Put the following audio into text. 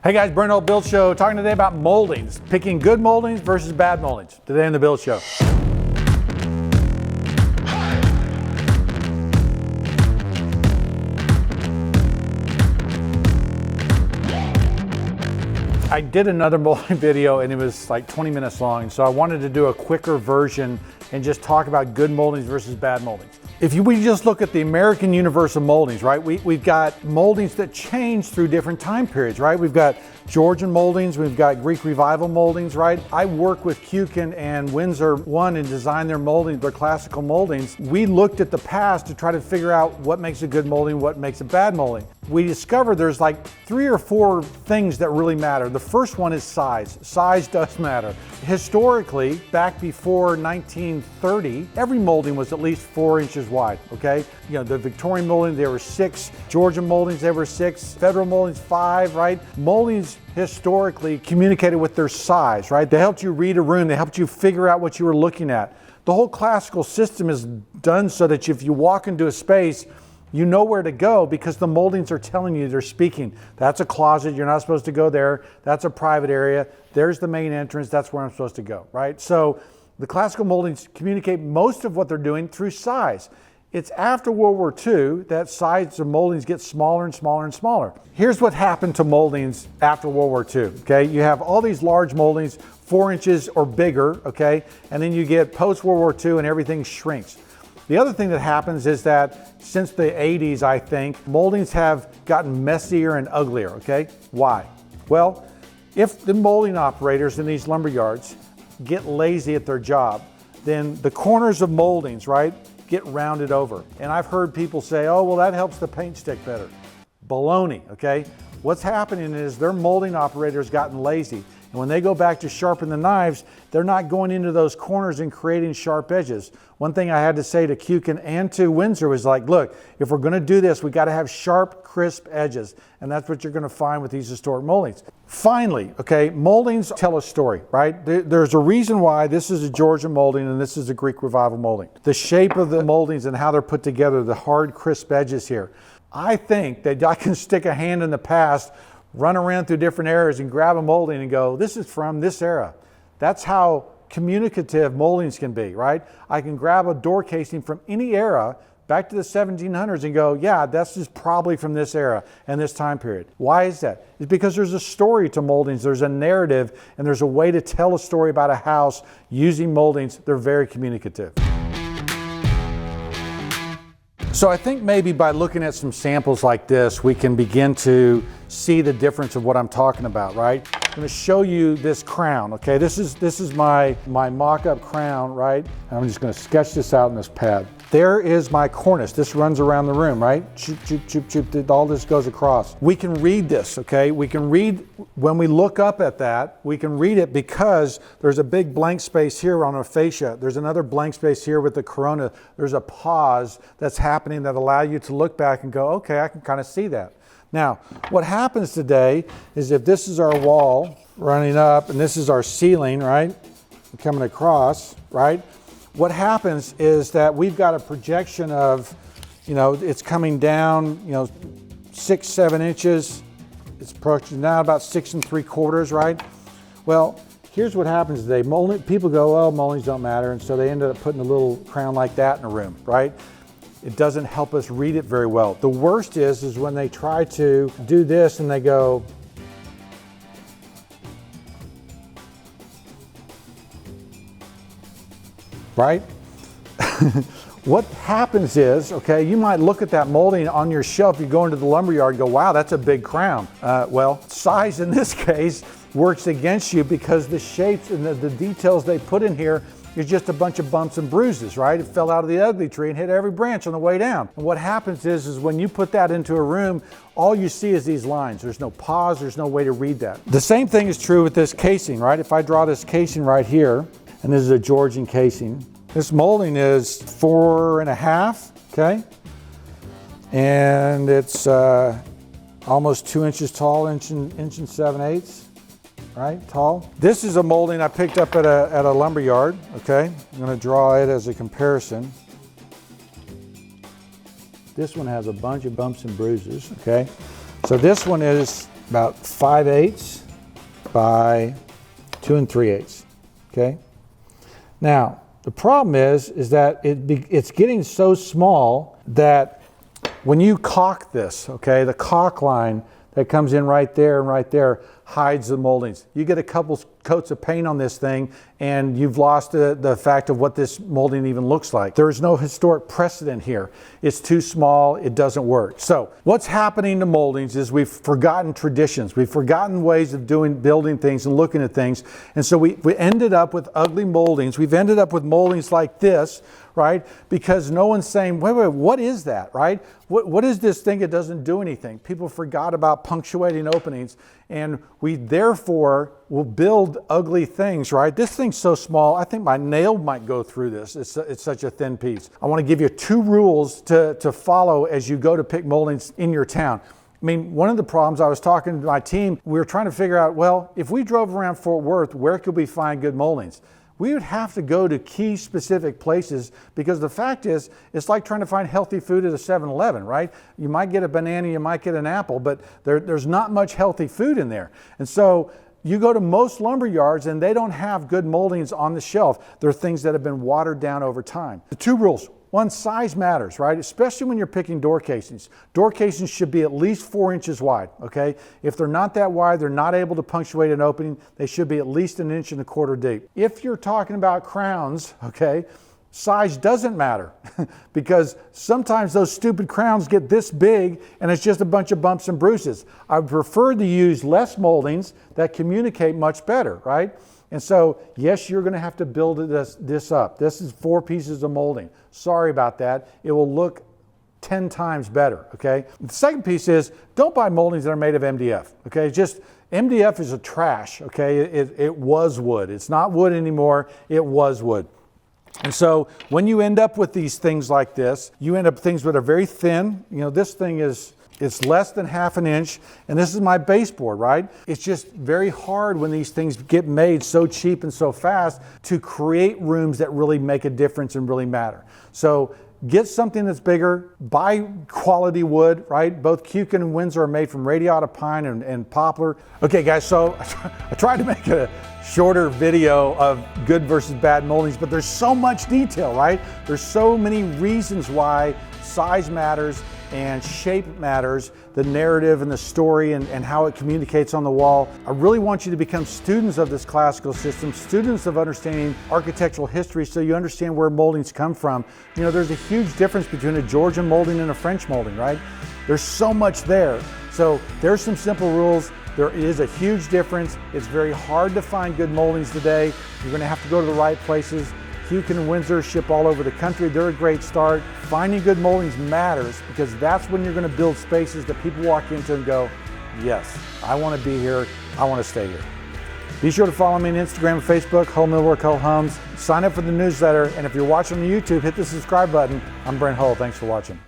Hey guys, Brent Hull Build Show, talking today about moldings, picking good moldings versus bad moldings. Today in the Build Show. I did another molding video and it was like 20 minutes long, so I wanted to do a quicker version and just talk about good moldings versus bad moldings. If we just look at the American universe of moldings, right? We've got moldings that change through different time periods, right? We've got Georgian moldings, we've got Greek Revival moldings, right? I work with Kukin and Windsor One and design their moldings, their classical moldings. We looked at the past to try to figure out what makes a good molding, what makes a bad molding. We discovered there's like 3 or 4 things that really matter. The first one is size. Size does matter. Historically, back before 1930, every molding was at least 4 inches wide, okay? You know, the Victorian molding, they were 6. Georgian moldings, they were 6. Federal moldings, 5, right? Moldings historically communicated with their size, right? They helped you read a room. They helped you figure out what you were looking at. The whole classical system is done so that if you walk into a space, you know where to go because the moldings are telling you, they're speaking. That's a closet, you're not supposed to go there. That's a private area. There's the main entrance, that's where I'm supposed to go, right? So the classical moldings communicate most of what they're doing through size. It's after World War II that size of moldings get smaller and smaller and smaller. Here's what happened to moldings after World War II, okay? You have all these large moldings, 4 inches or bigger, okay? And then you get post-World War II and everything shrinks. The other thing that happens is that since the 80s, I think, moldings have gotten messier and uglier, okay? Why? Well, if the molding operators in these lumber yards get lazy at their job, then the corners of moldings, right, get rounded over. And I've heard people say, oh, well, that helps the paint stick better. Baloney, okay? What's happening is their molding operators gotten lazy. And when they go back to sharpen the knives, they're not going into those corners and creating sharp edges. One thing I had to say to Kukin and to Windsor was like, look, if we're gonna do this, we gotta have sharp, crisp edges. And that's what you're gonna find with these historic moldings. Finally, okay, moldings tell a story, right? There's a reason why this is a Georgian molding and this is a Greek Revival molding. The shape of the moldings and how they're put together, the hard, crisp edges here. I think that I can stick a hand in the past, run around through different eras and grab a molding and go, this is from this era. That's how communicative moldings can be, right? I can grab a door casing from any era back to the 1700s and go, yeah, this is probably from this era and this time period. Why is that? It's because there's a story to moldings, there's a narrative, and there's a way to tell a story about a house using moldings. They're very communicative. So I think maybe by looking at some samples like this, we can begin to see the difference of what I'm talking about, right? I'm going to show you this crown, okay? This is my mock-up crown, right? And I'm just going to sketch this out in this pad. There is my cornice. This runs around the room, right? Choop, choop, choop, choop. All this goes across. We can read this, okay? We can read, when we look up at that, we can read it because there's a big blank space here on a fascia. There's another blank space here with the corona. There's a pause that's happening that allows you to look back and go, okay, I can kind of see that. Now, what happens today is if this is our wall running up and this is our ceiling, right? Coming across, right? What happens is that we've got a projection of, you know, it's coming down, you know, 6, 7 inches. It's approaching now about 6 3/4, right? Well, here's what happens today. People go, oh, moldings don't matter. And so they ended up putting a little crown like that in a room, right? It doesn't help us read it very well. The worst is when they try to do this and they go, right? What happens is, okay, you might look at that molding on your shelf, you go into the lumber yard and go, wow, that's a big crown. Well, size in this case works against you because the shapes and the details they put in here is just a bunch of bumps and bruises, right? It fell out of the ugly tree and hit every branch on the way down. And what happens is when you put that into a room, all you see is these lines. There's no pause, there's no way to read that. The same thing is true with this casing, right? If I draw this casing right here, and this is a Georgian casing, this molding is 4.5, okay? And it's almost 2 inches tall, inch and 7/8. Right, tall. This is a molding I picked up at a lumber yard, okay? I'm gonna draw it as a comparison. This one has a bunch of bumps and bruises, okay? So this one is about 5/8 by 2 3/8, okay? Now, the problem is that it's getting so small that when you caulk this, okay, the caulk line that comes in right there and right there hides the moldings. You get a couple coats of paint on this thing and you've lost the fact of what this molding even looks like. There's no historic precedent here. It's too small, it doesn't work. So what's happening to moldings is we've forgotten traditions. We've forgotten ways of building things and looking at things. And so we ended up with ugly moldings. We've ended up with moldings like this, right? Because no one's saying, wait, what is that, right? What is this thing? It doesn't do anything. People forgot about punctuating openings, and we therefore will build ugly things, right? This thing's so small, I think my nail might go through this. It's such a thin piece. I want to give you 2 rules to follow as you go to pick moldings in your town. I mean, one of the problems, I was talking to my team, we were trying to figure out, well, if we drove around Fort Worth, where could we find good moldings? We would have to go to key specific places, because the fact is, it's like trying to find healthy food at a 7-Eleven, right? You might get a banana, you might get an apple, but there's not much healthy food in there. And so you go to most lumber yards and they don't have good moldings on the shelf. They're things that have been watered down over time. The 2 rules. 1, size matters, right? Especially when you're picking door casings. Door casings should be at least 4 inches wide, okay? If they're not that wide, they're not able to punctuate an opening, they should be at least 1.25 inches deep. If you're talking about crowns, okay, size doesn't matter because sometimes those stupid crowns get this big and it's just a bunch of bumps and bruises. I prefer to use less moldings that communicate much better, right? And so, yes, you're going to have to build this up. This is 4 pieces of molding. Sorry about that. It will look 10 times better, okay? The second piece is, don't buy moldings that are made of MDF, okay? Just, MDF is a trash, okay? It was wood. It's not wood anymore. It was wood. And so when you end up with these things like this, you end up with things that are very thin. You know, this thing it's less than 1/2 inch, and this is my baseboard, right? It's just very hard when these things get made so cheap and so fast to create rooms that really make a difference and really matter. So get something that's bigger, buy quality wood, right? Both Kukin and Windsor are made from radiata pine and poplar. Okay guys, so I tried to make a shorter video of good versus bad moldings, but there's so much detail, right? There's so many reasons why size matters and shape matters, the narrative and the story and how it communicates on the wall. I really want you to become students of this classical system, students of understanding architectural history, so you understand where moldings come from. You know, there's a huge difference between a Georgian molding and a French molding, right? There's so much there. So there's some simple rules. There is a huge difference. It's very hard to find good moldings today. You're going to have to go to the right places. Kukin and Windsor ship all over the country. They're a great start. Finding good moldings matters, because that's when you're going to build spaces that people walk into and go, yes, I want to be here. I want to stay here. Be sure to follow me on Instagram and Facebook, Hull Millwork, Hull Homes. Sign up for the newsletter. And if you're watching on YouTube, hit the subscribe button. I'm Brent Hull. Thanks for watching.